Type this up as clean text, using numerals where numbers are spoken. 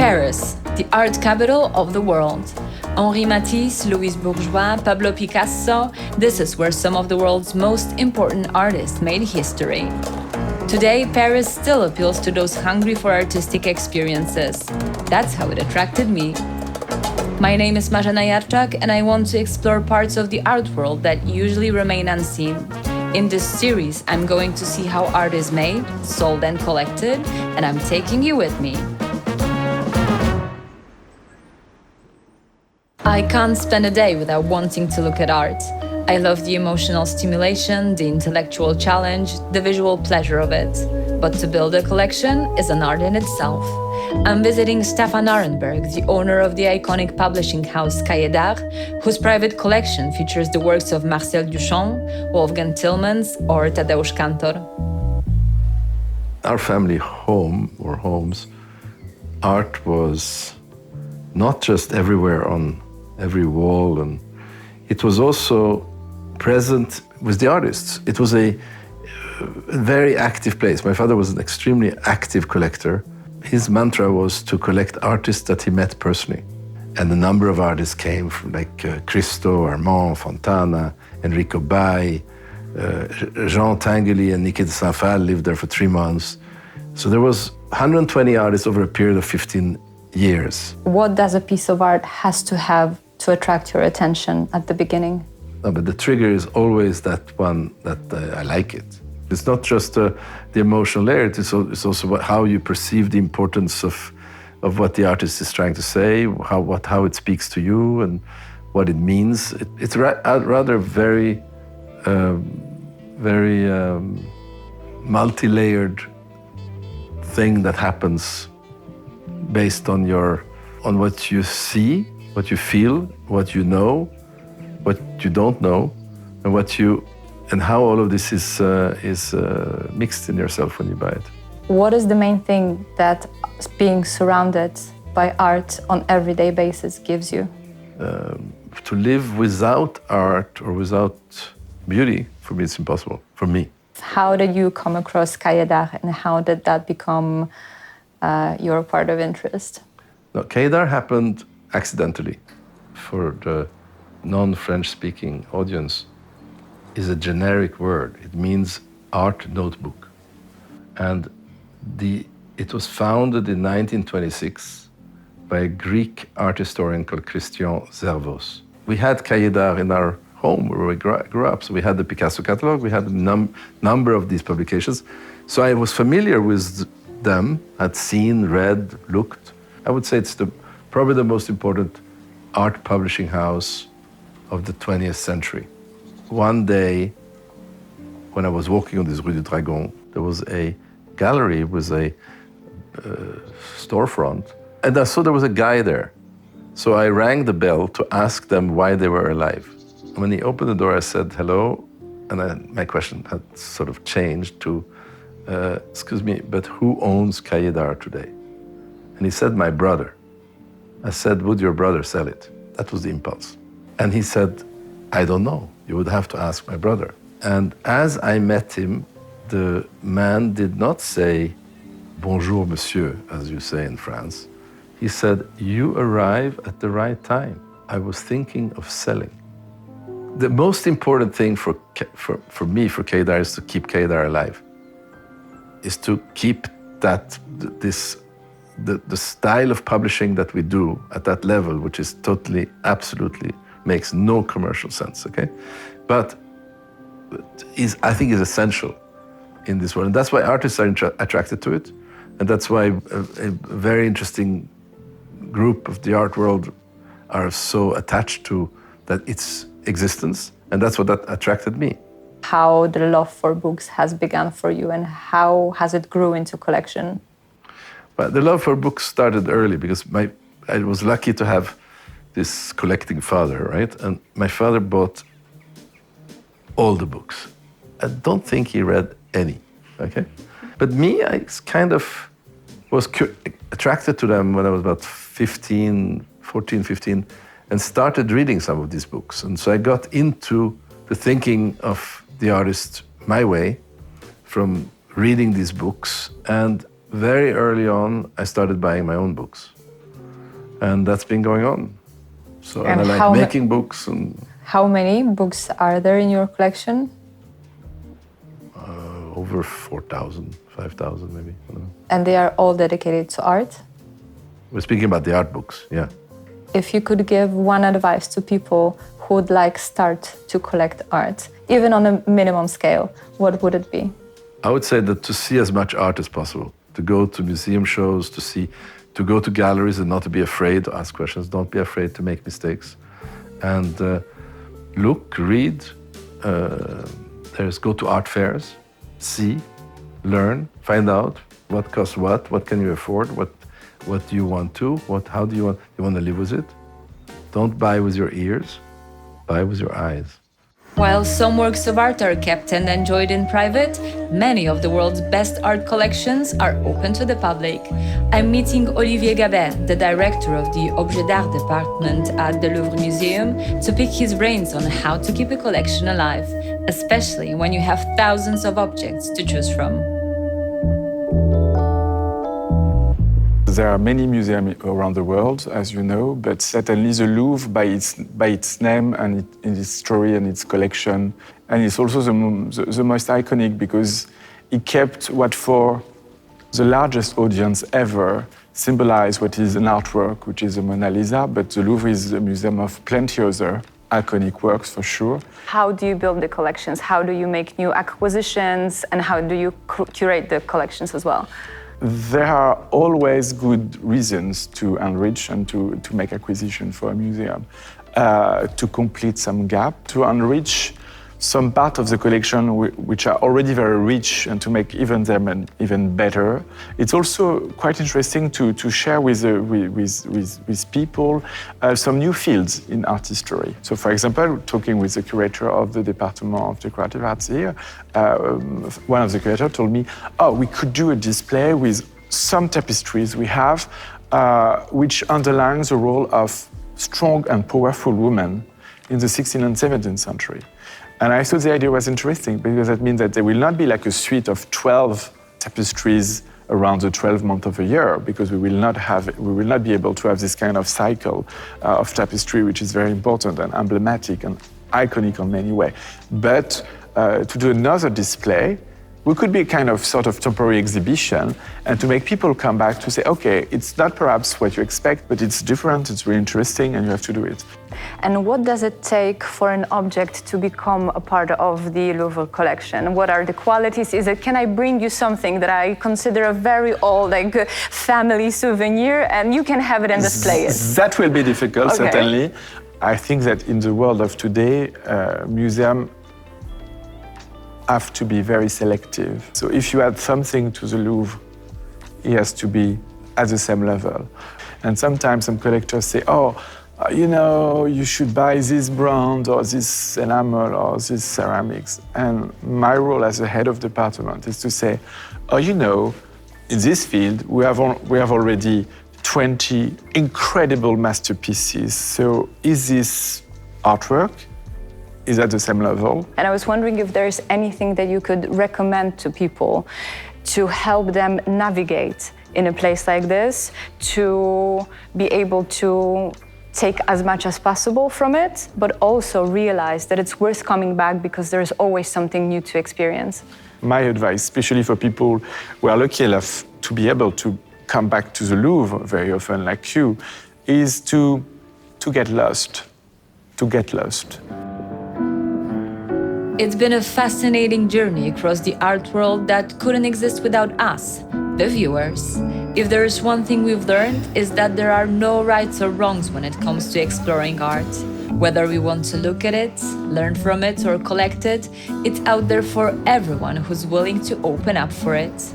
Paris, the art capital of the world. Henri Matisse, Louis Bourgeois, Pablo Picasso, this is where some of the world's most important artists made history. Today, Paris still appeals to those hungry for artistic experiences. That's how it attracted me. My name is Marzena Jarczak, and I want to explore parts of the art world that usually remain unseen. In this series, I'm going to see how art is made, sold and collected, and I'm taking you with me. I can't spend a day without wanting to look at art. I love the emotional stimulation, the intellectual challenge, the visual pleasure of it. But to build a collection is an art in itself. I'm visiting Staffan Ahrenberg, the owner of the iconic publishing house Cahiers, whose private collection features the works of Marcel Duchamp, Wolfgang Tillmans, or Tadeusz Kantor. Our family home, or homes, art was not just everywhere on every wall, and it was also present with the artists. It was a very active place. My father was an extremely active collector. His mantra was to collect artists that he met personally. And a number of artists came from like Christo, Armand, Fontana, Enrico Bai, Jean Tinguely and Nikita Sanfal lived there for 3 months. So there was 120 artists over a period of 15 years. What does a piece of art has to have to attract your attention at the beginning? No, but the trigger is always that one that I like it. It's not just the emotional layer, it's also how you perceive the importance of what the artist is trying to say, how it speaks to you and what it means. It's rather very multi-layered thing that happens based on what you see, what you feel, what you know, what you don't know, and how all of this is mixed in yourself when you buy it. What is the main thing that being surrounded by art on everyday basis gives you? To live without art or without beauty, for me, it's impossible. For me. How did you come across Cahiers and how did that become your part of interest? No, Cahiers happened accidentally. For the non-French speaking audience, is a generic word. It means art notebook. And it was founded in 1926 by a Greek art historian called Christian Zervos. We had Cahiers in our home where we grew up. So we had the Picasso catalog, we had a number of these publications. So I was familiar with them, had seen, read, looked. I would say it's probably the most important art publishing house of the 20th century. One day, when I was walking on this Rue du Dragon, there was a gallery with a storefront, and I saw there was a guy there. So I rang the bell to ask them why they were alive. And when he opened the door, I said, hello, and my question had sort of changed to, excuse me, but who owns Cahiers today? And he said, my brother. I said, would your brother sell it? That was the impulse. And he said, I don't know. You would have to ask my brother. And as I met him, the man did not say, bonjour, monsieur, as you say in France. He said, you arrive at the right time. I was thinking of selling. The most important thing for me, for Cahiers, is to keep Cahiers alive. Is to keep the style of publishing that we do at that level, which is totally, absolutely, makes no commercial sense, okay? But I think is essential in this world. And that's why artists are attracted to it. And that's why a very interesting group of the art world are so attached to its existence. And that's what that attracted me. How the love for books has begun for you and how has it grew into collection? Well, the love for books started early because I was lucky to have this collecting father, right? And my father bought all the books. I don't think he read any, okay? But me, I kind of was attracted to them when I was about 14, 15, and started reading some of these books. And so I got into the thinking of the artist my way from reading these books. And very early on, I started buying my own books. And that's been going on. So, And and I like making books. And how many books are there in your collection? over 4,000, 5,000 maybe. I don't know. And they are all dedicated to art? We're speaking about the art books, yeah. If you could give one advice to people who would like start to collect art, even on a minimum scale, what would it be? I would say that to see as much art as possible, to go to museum shows, to go to galleries and not to be afraid to ask questions, don't be afraid to make mistakes. And look, read, go to art fairs, see, learn, find out what costs what can you afford, what do you want to, how do you want to live with it? Don't buy with your ears, buy with your eyes. While some works of art are kept and enjoyed in private, many of the world's best art collections are open to the public. I'm meeting Olivier Gabet, the director of the Objets d'Art department at the Louvre Museum, to pick his brains on how to keep a collection alive, especially when you have thousands of objects to choose from. There are many museums around the world, as you know, but certainly the Louvre, by its name and its story and its collection, and it's also the most iconic because it kept what for the largest audience ever symbolized what is an artwork, which is the Mona Lisa, but the Louvre is a museum of plenty other iconic works for sure. How do you build the collections? How do you make new acquisitions? And how do you curate the collections as well? There are always good reasons to enrich and to make acquisition for a museum, to complete some gap, to enrich some part of the collection which are already very rich and to make them even better. It's also quite interesting to share with people some new fields in art history. So for example, talking with the curator of the Department of Decorative Arts here, one of the curators told me, we could do a display with some tapestries we have which underlines the role of strong and powerful women in the 16th and 17th century. And I thought the idea was interesting because that means that there will not be like a suite of 12 tapestries around the 12 months of a year, because we will not be able to have this kind of cycle of tapestry, which is very important and emblematic and iconic in many ways. But to do another display, we could be a kind of sort of temporary exhibition and to make people come back to say, okay, it's not perhaps what you expect, but it's different, it's really interesting, and you have to do it. And what does it take for an object to become a part of the Louvre collection? What are the qualities? Can I bring you something that I consider a very old, like family souvenir, and you can have it and display it? That will be difficult, certainly. I think that in the world of today, museums have to be very selective. So if you add something to the Louvre, it has to be at the same level. And sometimes some collectors say, you should buy this brand or this enamel or this ceramics. And my role as the head of department is to say, in this field, we have already 20 incredible masterpieces. So is this artwork? Is at the same level. And I was wondering if there's anything that you could recommend to people to help them navigate in a place like this, to be able to take as much as possible from it, but also realize that it's worth coming back because there's always something new to experience. My advice, especially for people who are lucky enough to be able to come back to the Louvre very often, like you, is to get lost, It's been a fascinating journey across the art world that couldn't exist without us, the viewers. If there is one thing we've learned, is that there are no rights or wrongs when it comes to exploring art. Whether we want to look at it, learn from it, or collect it, it's out there for everyone who's willing to open up for it.